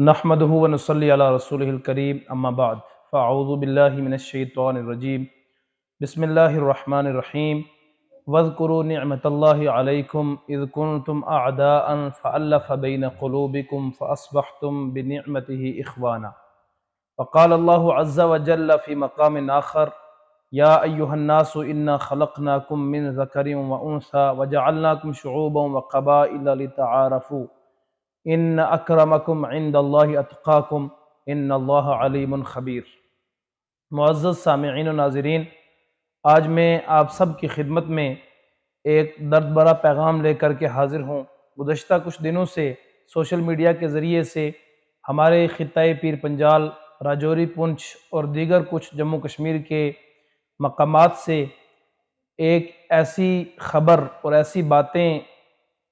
نحمده ونصلي على رسوله الكريم اما بعد فاعوذ بالله من الشیطان الرجیم بسم اللہ الرحمن الرحیم واذکروا نعمت اللہ علیکم اذ کنتم اعداء فألف بین قلوبکم فاصبحتم بنعمته اخوانا وقال اللہ عز وجل فی مقام آخر یا ایہا الناس انا خلقناکم من ذکر وانثی وجعلناکم شعوبا وقبائل لتعارفوا ان اکرمکم عند اللہ اتقاکم ان اللہ علیم خبیر۔ معزز سامعین و ناظرین، آج میں آپ سب کی خدمت میں ایک درد بھرا پیغام لے کر کے حاضر ہوں۔ گزشتہ کچھ دنوں سے سوشل میڈیا کے ذریعے سے ہمارے خطۂ پیر پنجال، راجوری، پونچھ اور دیگر کچھ جموں کشمیر کے مقامات سے ایک ایسی خبر اور ایسی باتیں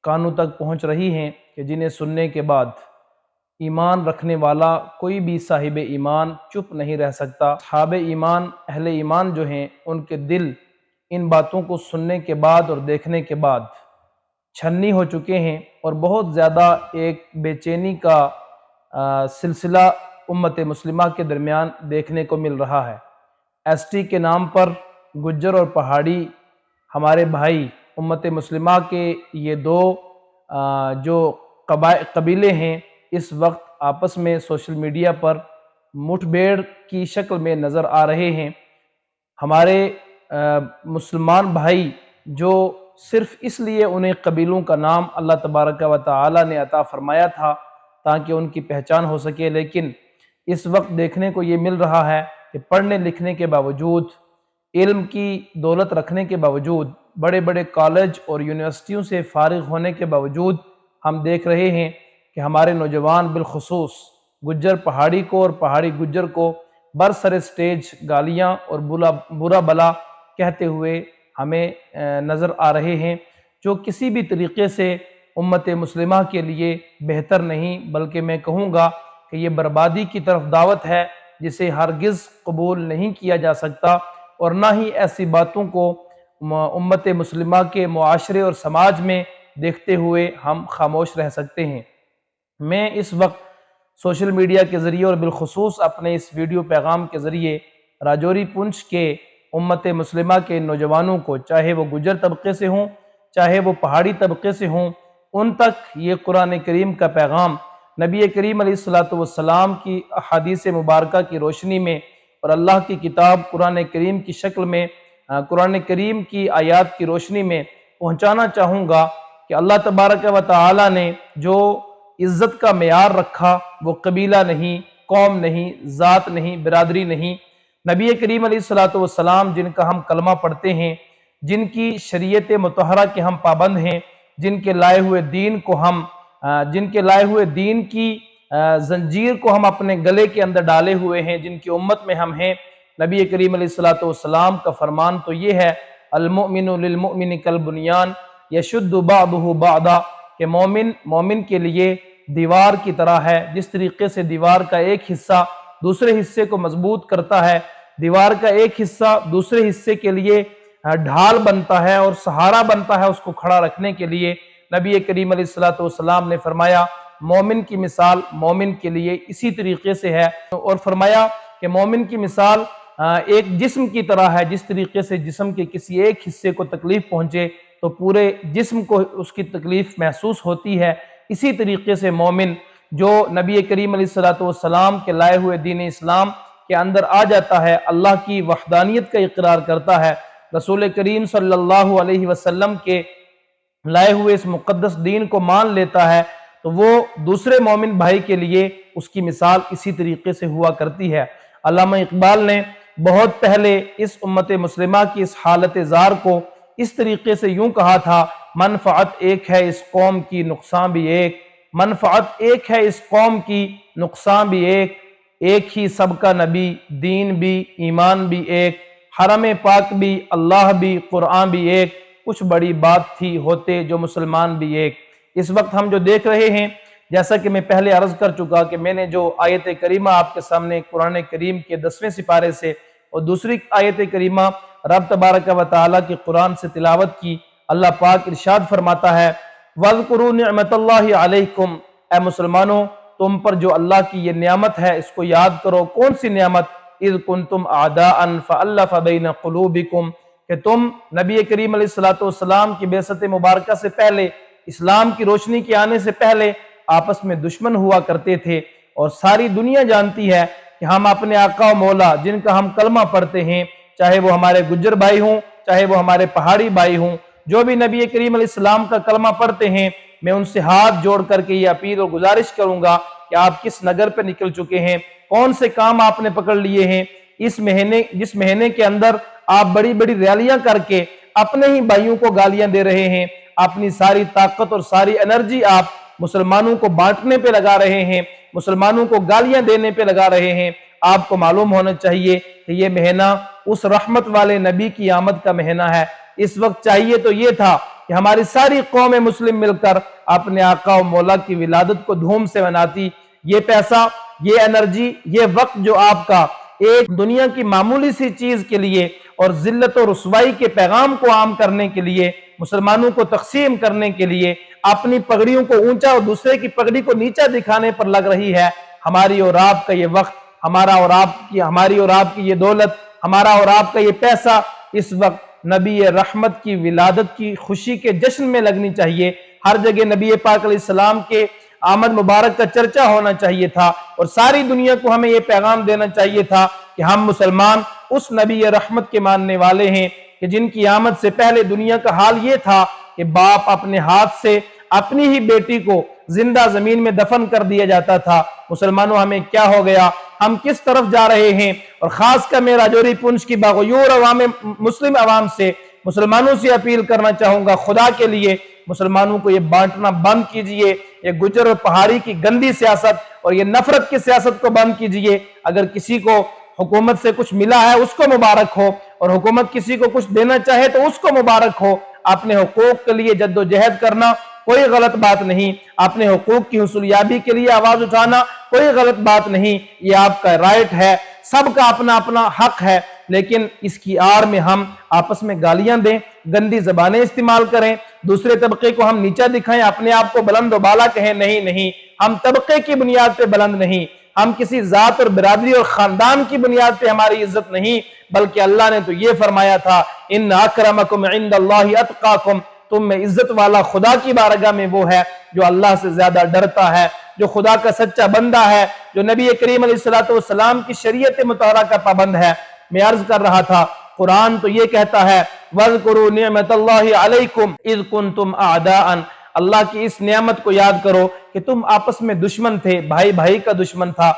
کانوں تک پہنچ رہی ہیں کہ جنہیں سننے کے بعد ایمان رکھنے والا کوئی بھی صاحب ایمان چپ نہیں رہ سکتا۔ صحاب ایمان، اہل ایمان جو ہیں، ان کے دل ان باتوں کو سننے کے بعد اور دیکھنے کے بعد چھنی ہو چکے ہیں، اور بہت زیادہ ایک بے چینی کا سلسلہ امت مسلمہ کے درمیان دیکھنے کو مل رہا ہے۔ ایس ٹی کے نام پر گجر اور پہاڑی ہمارے بھائی امت مسلمہ کے یہ دو جو قبیلے ہیں، اس وقت آپس میں سوشل میڈیا پر مٹھ بھیڑ کی شکل میں نظر آ رہے ہیں۔ ہمارے مسلمان بھائی جو صرف اس لیے انہیں قبیلوں کا نام اللہ تبارک و تعالی نے عطا فرمایا تھا تاکہ ان کی پہچان ہو سکے، لیکن اس وقت دیکھنے کو یہ مل رہا ہے کہ پڑھنے لکھنے کے باوجود، علم کی دولت رکھنے کے باوجود، بڑے بڑے کالج اور یونیورسٹیوں سے فارغ ہونے کے باوجود ہم دیکھ رہے ہیں کہ ہمارے نوجوان بالخصوص گجر پہاڑی کو اور پہاڑی گجر کو برسر سٹیج گالیاں اور برا بلا کہتے ہوئے ہمیں نظر آ رہے ہیں، جو کسی بھی طریقے سے امت مسلمہ کے لیے بہتر نہیں، بلکہ میں کہوں گا کہ یہ بربادی کی طرف دعوت ہے، جسے ہرگز قبول نہیں کیا جا سکتا، اور نہ ہی ایسی باتوں کو امت مسلمہ کے معاشرے اور سماج میں دیکھتے ہوئے ہم خاموش رہ سکتے ہیں۔ میں اس وقت سوشل میڈیا کے ذریعے اور بالخصوص اپنے اس ویڈیو پیغام کے ذریعے راجوری پونچھ کے امت مسلمہ کے نوجوانوں کو، چاہے وہ گجر طبقے سے ہوں، چاہے وہ پہاڑی طبقے سے ہوں، ان تک یہ قرآن کریم کا پیغام نبی کریم علیہ السلام کی احادیث مبارکہ کی روشنی میں اور اللہ کی کتاب قرآن کریم کی شکل میں، قرآن کریم کی آیات کی روشنی میں پہنچانا چاہوں گا کہ اللہ تبارک و تعالی نے جو عزت کا معیار رکھا وہ قبیلہ نہیں، قوم نہیں، ذات نہیں، برادری نہیں۔ نبی کریم علیہ السلام جن کا ہم کلمہ پڑھتے ہیں، جن کی شریعت مطہرہ کے ہم پابند ہیں، جن کے لائے ہوئے دین کی زنجیر کو ہم اپنے گلے کے اندر ڈالے ہوئے ہیں، جن کی امت میں ہم ہیں، نبی کریم علیہ السلام کا فرمان تو یہ ہے، المؤمن للمؤمن کالبنیان یشد بعضہ بعضا، کہ مومن کے لیے دیوار کی طرح ہے۔ جس طریقے سے دیوار کا ایک حصہ دوسرے حصے کو مضبوط کرتا ہے، دیوار کا ایک حصہ دوسرے حصے کے لیے ڈھال بنتا ہے اور سہارا بنتا ہے اس کو کھڑا رکھنے کے لیے، نبی کریم علیہ السلام نے فرمایا مومن کی مثال مومن کے لیے اسی طریقے سے ہے، اور فرمایا کہ مومن کی مثال ایک جسم کی طرح ہے۔ جس طریقے سے جسم کے کسی ایک حصے کو تکلیف پہنچے تو پورے جسم کو اس کی تکلیف محسوس ہوتی ہے، اسی طریقے سے مومن جو نبی کریم علیہ السلام کے لائے ہوئے دین اسلام کے اندر آ جاتا ہے، اللہ کی وحدانیت کا اقرار کرتا ہے، رسول کریم صلی اللہ علیہ وسلم کے لائے ہوئے اس مقدس دین کو مان لیتا ہے، تو وہ دوسرے مومن بھائی کے لیے اس کی مثال اسی طریقے سے ہوا کرتی ہے۔ علامہ اقبال نے بہت پہلے اس امت مسلمہ کی اس حالت زار کو اس طریقے سے یوں کہا تھا، منفعت ایک ہے اس قوم کی نقصان بھی ایک، منفعت ایک ہے اس قوم کی نقصان بھی ایک ہی سب کا نبی، دین بھی ایمان بھی ایک، حرم پاک بھی اللہ بھی قرآن بھی ایک، کچھ بڑی بات تھی ہوتے جو مسلمان بھی ایک۔ اس وقت ہم جو دیکھ رہے ہیں، جیسا کہ میں پہلے عرض کر چکا کہ میں نے جو آیت کریمہ آپ کے سامنے قرآن کریم کے 10ویں سپارے سے اور دوسری آیت کریمہ رب تبارک و تعالیٰ کی قرآن سے تلاوت کی، اللہ پاک ارشاد فرماتا ہے وَاذْكُرُوا نِعْمَتَ اللَّهِ عَلَيْكُمْ، اے مسلمانوں تم پر جو اللہ کی یہ نعمت ہے اس کو یاد کرو۔ کون سی نعمت؟ اذ کنتم اعداء فالف بین قلوبکم، کہ تم نبی کریم علیہ السلام کی بعثت مبارکہ سے پہلے، اسلام کی روشنی کے آنے سے پہلے آپس میں دشمن ہوا کرتے تھے، اور ساری دنیا جانتی ہے کہ ہم اپنے آقا و مولا جن کا ہم کلمہ پڑھتے ہیں، چاہے وہ ہمارے گجر بھائی ہوں، چاہے وہ ہمارے پہاڑی بھائی ہوں، جو بھی نبی کریم علیہ السلام کا کلمہ پڑھتے ہیں، میں ان سے ہاتھ جوڑ کر کے یہ اپیل اور گزارش کروں گا کہ آپ کس نگر پہ نکل چکے ہیں، کون سے کام آپ نے پکڑ لیے ہیں۔ جس مہینے کے اندر آپ بڑی بڑی ریالیاں کر کے اپنے ہی بھائیوں کو گالیاں دے رہے ہیں، اپنی ساری طاقت اور ساری انرجی آپ مسلمانوں کو بانٹنے پہ لگا رہے ہیں، مسلمانوں کو گالیاں دینے پہ لگا رہے ہیں، آپ کو معلوم ہونا چاہیے کہ یہ مہینہ اس رحمت والے نبی کی آمد کا مہینہ ہے۔ اس وقت چاہیے تو یہ تھا کہ ہماری ساری قوم مسلم مل کر اپنے آقا و مولا کی ولادت کو دھوم سے مناتی۔ یہ پیسہ، یہ انرجی، یہ وقت جو آپ کا ایک دنیا کی معمولی سی چیز کے لیے اور ذلت و رسوائی کے پیغام کو عام کرنے کے لیے، مسلمانوں کو تقسیم کرنے کے لیے، اپنی پگڑیوں کو اونچا اور دوسرے کی پگڑی کو نیچا دکھانے پر لگ رہی ہے۔ ہماری اور آپ کا یہ وقت، ہماری اور آپ کی یہ دولت، ہمارا اور آپ کا یہ پیسہ اس وقت نبی رحمت کی ولادت کی خوشی کے جشن میں لگنی چاہیے۔ ہر جگہ نبی پاک علیہ السلام کے آمد مبارک کا چرچا ہونا چاہیے تھا، اور ساری دنیا کو ہمیں یہ پیغام دینا چاہیے تھا کہ ہم مسلمان اس نبی رحمت کے ماننے والے ہیں کہ جن کی آمد سے پہلے دنیا کا حال یہ تھا کہ باپ اپنے ہاتھ سے اپنی ہی بیٹی کو زندہ زمین میں دفن کر دیا جاتا تھا۔ مسلمانوں، ہمیں کیا ہو گیا؟ ہم کس طرف جا رہے ہیں؟ اور خاص کر میں راجوری پونچھ کی باغیور مسلم عوام سے، مسلمانوں سے اپیل کرنا چاہوں گا، خدا کے لیے مسلمانوں کو یہ بانٹنا بند کیجئے، یہ گجر اور پہاڑی کی گندی سیاست اور یہ نفرت کی سیاست کو بند کیجئے۔ اگر کسی کو حکومت سے کچھ ملا ہے اس کو مبارک ہو، اور حکومت کسی کو کچھ دینا چاہے تو اس کو مبارک ہو۔ اپنے حقوق کے لیے جد و جہد کرنا کوئی غلط بات نہیں، اپنے حقوق کی حصولیابی کے لیے آواز اٹھانا کوئی غلط بات نہیں، یہ آپ کا رائٹ ہے، سب کا اپنا اپنا حق ہے۔ لیکن اس کی آڑ میں ہم آپس میں گالیاں دیں، گندی زبانیں استعمال کریں، دوسرے طبقے کو ہم نیچا دکھائیں، اپنے آپ کو بلند و بالا کہیں، نہیں، ہم طبقے کی بنیاد پہ بلند نہیں، ہم کسی ذات اور برادری اور خاندان کی بنیاد پہ ہماری عزت نہیں، بلکہ اللہ نے تو یہ فرمایا تھا، ان اکرمکم عند اللہ اتقاکم، تم میں عزت والا خدا کی بارگاہ میں وہ ہے جو اللہ سے زیادہ ڈرتا ہے، جو خدا کا سچا بندہ ہے، جو نبی کریم علیہ السلام کی شریعت مطہرہ کا پابند ہے۔ میں عرض کر رہا تھا، قرآن تو یہ کہتا ہے وَاذْكُرُوا نِعْمَةَ اللَّهِ عَلَيْكُمْ اِذْ كُنْتُمْ أَعْدَاءً، اللہ کی اس نعمت کو یاد کرو کہ تم آپس میں دشمن تھے، بھائی بھائی کا دشمن تھا،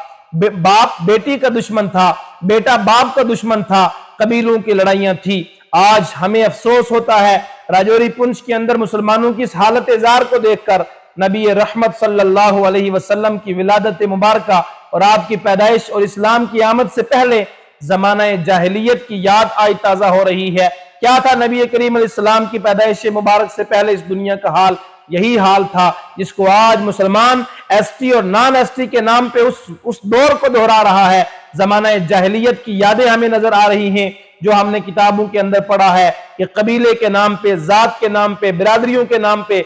باپ بیٹی کا دشمن تھا، بیٹا باپ کا دشمن تھا، قبیلوں کی لڑائیاں تھی۔ آج ہمیں افسوس ہوتا ہے راجوری پنچ کے اندر مسلمانوں کی اس حالت زار کو دیکھ کر، نبی رحمت صلی اللہ علیہ وسلم کی ولادت مبارکہ اور آپ کی پیدائش اور اسلام کی آمد سے پہلے زمانہ جاہلیت کی یاد آج تازہ ہو رہی ہے۔ کیا تھا نبی کریم علیہ السلام کی پیدائش مبارک سے پہلے اس دنیا کا حال؟ یہی حال تھا جس کو آج مسلمان ایس ٹی اور نان ایس ٹی کے نام پہ اس دور کو دہرا رہا ہے۔ زمانہ جاہلیت کی یادیں ہمیں نظر آ رہی ہیں، جو ہم نے کتابوں کے اندر پڑھا ہے کہ قبیلے کے نام پہ، ذات کے نام پہ، برادریوں کے نام پہ،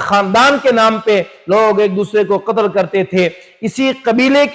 خاندان کے نام پہ لوگ ایک دوسرے کو قتل کرتے تھے۔ اسی قبیلے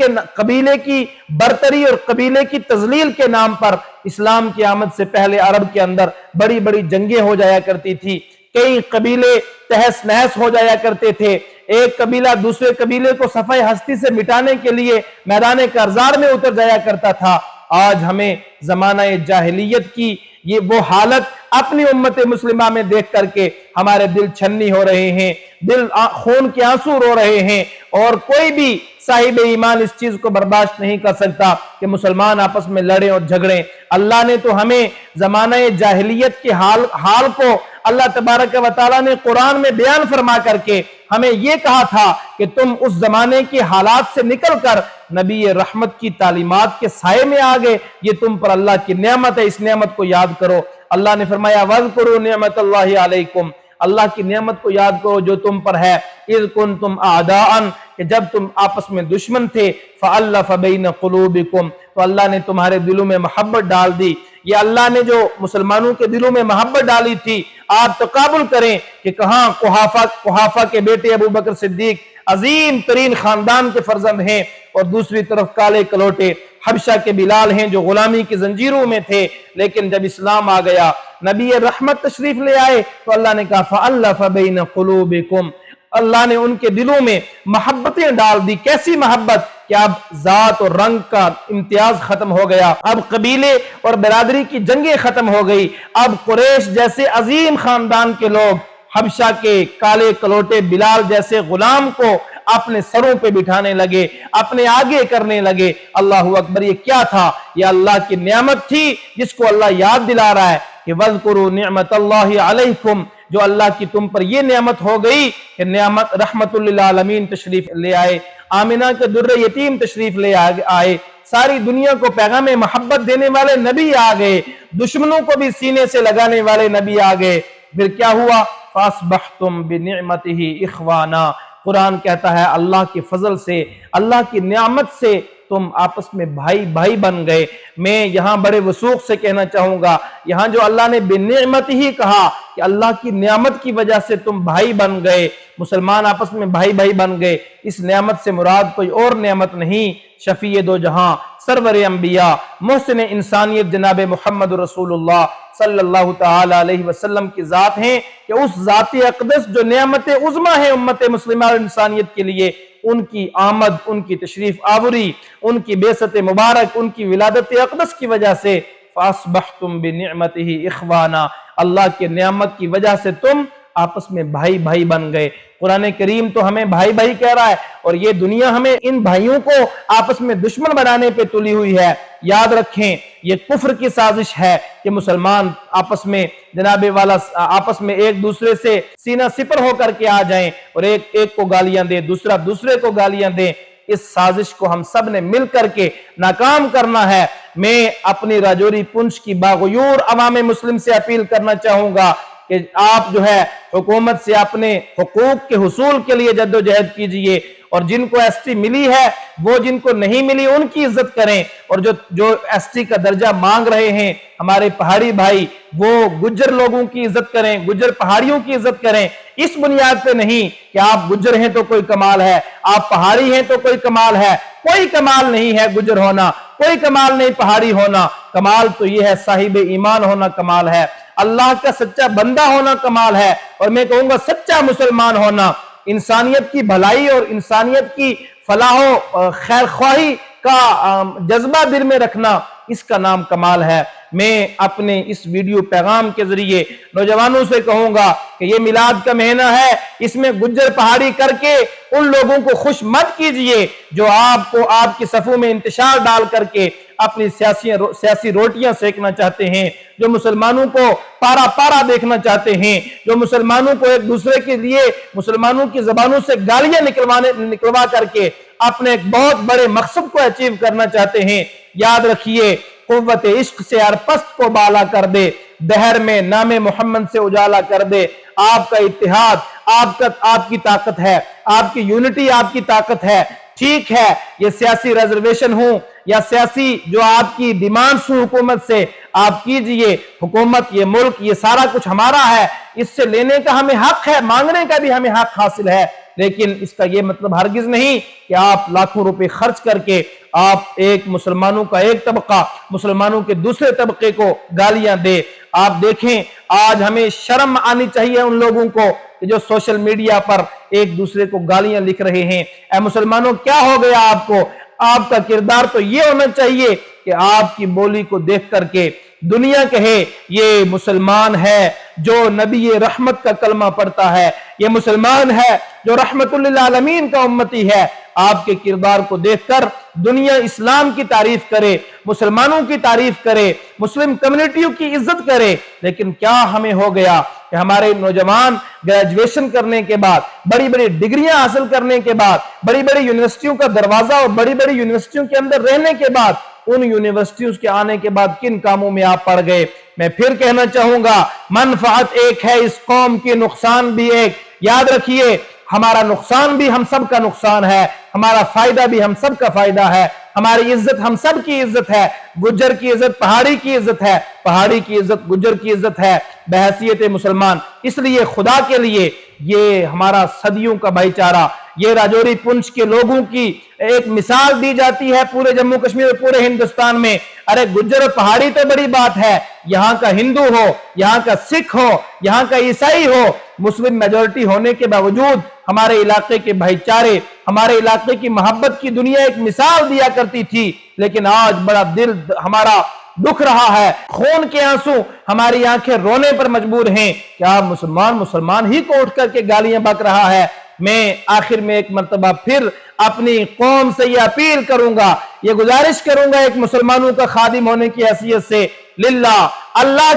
کی برتری اور قبیلے کی تذلیل کے نام پر اسلام کی آمد سے پہلے عرب کے اندر بڑی بڑی جنگیں ہو جایا کرتی تھی، کئی قبیلے تہس نہس ہو جایا کرتے تھے، ایک قبیلہ دوسرے قبیلے کو صفحہ ہستی سے مٹانے کے لیے میدان کارزار میں اتر جایا کرتا تھا۔ آج ہمیں زمانہ جاہلیت کی یہ وہ حالت اپنی امت مسلمہ میں دیکھ کر کے ہمارے دل چھنی ہو رہے ہیں، دل خون کے آنسو رو رہے ہیں، اور کوئی بھی صاحب ایمان اس چیز کو برداشت نہیں کر سکتا کہ مسلمان آپس میں لڑیں اور جھگڑیں۔ اللہ نے تو ہمیں زمانہ جاہلیت کے حال کو اللہ تبارک و تعالیٰ نے قرآن میں بیان فرما کر کے ہمیں یہ کہا تھا کہ تم اس زمانے کے حالات سے نکل کر نبی رحمت کی تعلیمات کے سائے میں آگے، یہ تم پر اللہ کی نعمت ہے، اس نعمت کو یاد کرو۔ اللہ نے فرمایا وَاذْكُرُوا نِعْمَةَ اللَّهِ عَلَيْكُمْ، اللہ کی نعمت کو یاد کرو جو تم پر ہے، اِذْ كُنْتُمْ أَعْدَاءً، کہ جب تم آپس میں دشمن تھے، فَأَلَّفَ بَيْنَ قُلُوبِكُمْ، تو اللہ نے تمہارے دلوں میں محبت ڈال دی۔ یہ اللہ نے جو مسلمانوں کے دلوں میں محبت ڈالی تھی، آپ تقابل کریں کہ کہاں قحافہ کے بیٹے ابو بکر صدیق عظیم ترین خاندان کے فرزند ہیں، اور دوسری طرف کالے کلوٹے حبشہ کے بلال ہیں جو غلامی کی زنجیروں میں تھے، لیکن جب اسلام آ گیا، نبی رحمت تشریف لے آئے، تو اللہ نے کہا فَأَلَّفَ بَيْنَ قُلُوبِكُمْ، اللہ نے ان کے دلوں میں محبتیں ڈال دی۔ کیسی محبت کہ اب ذات اور رنگ کا امتیاز ختم ہو گیا، اب قبیلے اور برادری کی جنگیں ختم ہو گئی، اب قریش جیسے عظیم خاندان کے لوگ حبشہ کے کالے کلوٹے بلال جیسے غلام کو اپنے سروں پہ بٹھانے لگے، اپنے آگے کرنے لگے۔ اللہ اکبر، یہ کیا تھا؟ یہ اللہ کی نعمت تھی جس کو اللہ یاد دلا رہا ہے کہ وَاذْكُرُوا نِعْمَةَ اللَّهِ عَلَيْكُمْ، جو اللہ کی تم پر یہ نعمت ہو گئی کہ نعمت رحمت للعالمین تشریف لے آئے، آمنہ کے در یتیم تشریف لے آئے، ساری دنیا کو پیغام محبت دینے والے نبی آ گئے، دشمنوں کو بھی سینے سے لگانے والے نبی آ گئے۔ پھر کیا ہوا؟ فَأَصْبَحْتُمْ بِنِعْمَتِهِ إِخْوَانًا، قرآن کہتا ہے اللہ کی فضل سے، اللہ کی نعمت سے تم آپس میں بھائی بھائی بن گئے۔ میں یہاں بڑے وثوق سے کہنا چاہوں گا، یہاں جو اللہ نے بنعمت ہی کہا کہ اللہ کی نعمت کی وجہ سے تم بھائی بن گئے، مسلمان آپس میں بھائی بھائی بن گئے، اس نعمت سے مراد کوئی اور نعمت نہیں، شفیع دو جہاں، سرور انبیاء، محسن انسانیت جناب محمد رسول اللہ صلی اللہ تعالی علیہ وسلم کی ذات ہیں، کہ اس ذات اقدس جو نعمت عظمہ ہے امت مسلمہ اور انسانیت کے لیے، ان کی آمد، ان کی تشریف آوری، ان کی بعثت مبارک، ان کی ولادت اقدس کی وجہ سے فَأَصْبَحْتُمْ بِنِعْمَتِهِ إِخْوَانًا، اللہ کے نعمت کی وجہ سے تم آپس میں بھائی بھائی بن گئے۔ قرآن کریم تو ہمیں بھائی بھائی کہہ رہا ہے، اور یہ دنیا ہمیں ان بھائیوں کو آپس میں دشمن بنانے پہ تلی ہوئی ہے۔ یاد رکھیں، یہ کفر کی سازش ہے کہ مسلمان آپس میں جناب والا آپس میں ایک دوسرے سے سینہ سپر ہو کر کے آ جائیں، اور ایک کو گالیاں دے، دوسرا دوسرے کو گالیاں دیں۔ اس سازش کو ہم سب نے مل کر کے ناکام کرنا ہے۔ میں اپنی راجوری پنچ کی باغیور عوام مسلم سے اپیل کرنا چاہوں گا کہ آپ جو ہے حکومت سے اپنے حقوق کے حصول کے لیے جد و جہد کیجئے، اور جن کو ایس ٹی ملی ہے وہ جن کو نہیں ملی ان کی عزت کریں، اور جو ایس ٹی کا درجہ مانگ رہے ہیں ہمارے پہاڑی بھائی، وہ گجر لوگوں کی عزت کریں، گجر پہاڑیوں کی عزت کریں، اس بنیاد پہ نہیں کہ آپ گجر ہیں تو کوئی کمال ہے، آپ پہاڑی ہیں تو کوئی کمال ہے۔ کوئی کمال نہیں ہے گجر ہونا، کوئی کمال نہیں پہاڑی ہونا، کمال تو یہ ہے صاحب ایمان ہونا کمال ہے، اللہ کا سچا بندہ ہونا کمال ہے، اور میں کہوں گا سچا مسلمان ہونا، انسانیت کی بھلائی اور انسانیت کی فلاح و خیر خواہی کا جذبہ دل میں رکھنا، اس کا نام کمال ہے۔ میں اپنے اس ویڈیو پیغام کے ذریعے نوجوانوں سے کہوں گا کہ یہ میلاد کا مہینہ ہے، اس میں گجر پہاڑی کر کے ان لوگوں کو خوش مت کیجئے جو آپ کو آپ کی صفوں میں انتشار ڈال کر کے اپنی سیاسی روٹیاں سیکنا چاہتے ہیں، جو مسلمانوں کو پارا پارا دیکھنا چاہتے ہیں، جو مسلمانوں کو ایک دوسرے کے لیے مسلمانوں کی زبانوں سے گالیاں نکلوا کر کے اپنے ایک بہت بڑے مقصد کو اچیو کرنا چاہتے ہیں۔ یاد رکھیے، قوت عشق سے ہر پست کو بالا کر دے، دہر میں نام محمد سے اجالا کر دے۔ آپ کا اتحاد آپ کی طاقت ہے، آپ کی یونٹی آپ کی طاقت ہے۔ ٹھیک ہے، یہ سیاسی ریزرویشن ہوں یا سیاسی جو آپ کی ڈیمانڈز ہوں حکومت سے، آپ کیجئے، حکومت، یہ ملک، یہ سارا کچھ ہمارا ہے، اس سے لینے کا ہمیں حق ہے، مانگنے کا بھی ہمیں حق حاصل ہے، لیکن اس کا یہ مطلب ہرگز نہیں کہ آپ لاکھوں روپے خرچ کر کے آپ ایک مسلمانوں کا ایک طبقہ مسلمانوں کے دوسرے طبقے کو گالیاں دے۔ آپ دیکھیں، آج ہمیں شرم آنی چاہیے ان لوگوں کو کہ جو سوشل میڈیا پر ایک دوسرے کو گالیاں لکھ رہے ہیں۔ اے مسلمانوں، کیا ہو گیا آپ کو؟ آپ کا کردار تو یہ ہونا چاہیے کہ آپ کی بولی کو دیکھ کر کے دنیا کہے یہ مسلمان ہے جو نبی رحمت کا کلمہ پڑھتا ہے، یہ مسلمان ہے جو رحمت للعالمین کا امتی ہے۔ آپ کے کردار کو دیکھ کر دنیا اسلام کی تعریف کرے، مسلمانوں کی تعریف کرے، مسلم کمیونٹیوں کی عزت کرے۔ لیکن کیا ہمیں ہو گیا کہ ہمارے نوجوان گریجویشن کرنے کے بعد، بڑی بڑی ڈگریاں حاصل کرنے کے بعد، بڑی بڑی یونیورسٹیوں کا دروازہ اور بڑی بڑی یونیورسٹیوں کے اندر رہنے کے بعد، ان یونیورسٹیوں کے آنے کے بعد کن کاموں میں آپ پڑ گئے؟ میں پھر کہنا چاہوں گا، منفعت ایک ہے، اس قوم کی نقصان بھی ایک۔ یاد رکھیے، ہمارا نقصان بھی ہم سب کا نقصان ہے، ہمارا فائدہ بھی ہم سب کا فائدہ ہے۔ ہماری عزت ہم سب کی عزت ہے، گجر کی عزت پہاڑی کی عزت ہے، پہاڑی کی عزت گجر کی عزت ہے بحیثیت مسلمان۔ اس لیے خدا کے لیے یہ ہمارا صدیوں کا بھائی چارہ، یہ راجوری پنچ کے لوگوں کی ایک مثال دی جاتی ہے پورے جموں کشمیر اور پورے ہندوستان میں۔ ارے گجر اور پہاڑی تو بڑی بات ہے، یہاں کا ہندو ہو، یہاں کا سکھ ہو، یہاں کا عیسائی ہو، مسلم میجورٹی ہونے کے باوجود ہمارے علاقے کے بھائی چارے، ہمارے علاقے کی محبت کی دنیا ایک مثال دیا کرتی تھی، لیکن آج بڑا دل ہمارا دکھ رہا ہے، خون کے آنسو ہماری آنکھیں رونے پر مجبور ہیں کہ آپ مسلمان ہی کو اٹھ کر کے گالیاں بک رہا ہے۔ میں آخر میں ایک مرتبہ پھر اپنی قوم سے یہ اپیل کروں گا، یہ گزارش کروں گا ایک مسلمانوں کا خادم ہونے کی حیثیت سے، للہ اللہ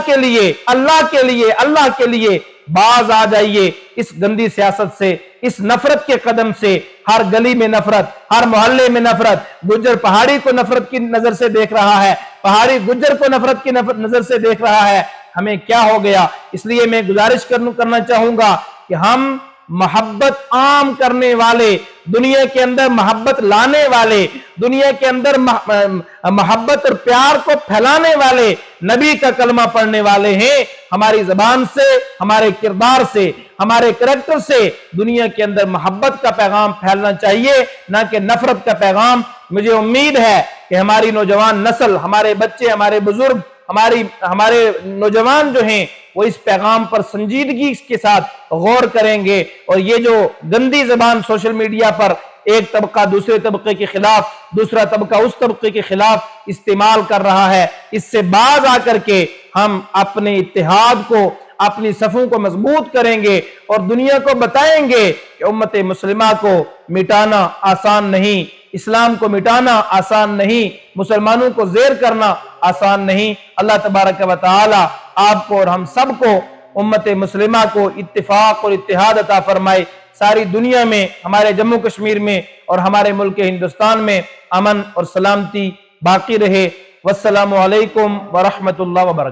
کے لیے باز آ جائیے اس گندی سیاست سے، اس نفرت کے قدم سے۔ ہر گلی میں نفرت، ہر محلے میں نفرت، گجر پہاڑی کو نفرت کی نظر سے دیکھ رہا ہے، پہاڑی گجر کو نفرت کی نظر سے دیکھ رہا ہے۔ ہمیں کیا ہو گیا؟ اس لیے میں گزارش کرنا چاہوں گا کہ ہم محبت عام کرنے والے، دنیا کے اندر محبت لانے والے، دنیا کے اندر محبت اور پیار کو پھیلانے والے، نبی کا کلمہ پڑھنے والے ہیں۔ ہماری زبان سے، ہمارے کردار سے، ہمارے کریکٹر سے دنیا کے اندر محبت کا پیغام پھیلنا چاہیے، نہ کہ نفرت کا پیغام۔ مجھے امید ہے کہ ہماری نوجوان نسل، ہمارے بچے، ہمارے بزرگ، ہمارے نوجوان جو ہیں وہ اس پیغام پر سنجیدگی کے ساتھ غور کریں گے، اور یہ جو گندی زبان سوشل میڈیا پر ایک طبقہ دوسرے طبقے کے خلاف، دوسرا طبقہ اس طبقے کے خلاف استعمال کر رہا ہے، اس سے باز آ کر کے ہم اپنے اتحاد کو، اپنی صفوں کو مضبوط کریں گے اور دنیا کو بتائیں گے کہ امت مسلمہ کو مٹانا آسان نہیں، اسلام کو مٹانا آسان نہیں، مسلمانوں کو زیر کرنا آسان نہیں۔ اللہ تبارک و تعالی آپ کو اور ہم سب کو، امت مسلمہ کو اتفاق اور اتحاد عطا فرمائے، ساری دنیا میں، ہمارے جموں کشمیر میں اور ہمارے ملک ہندوستان میں امن اور سلامتی باقی رہے۔ والسلام علیکم ورحمۃ اللہ وبرکاتہ۔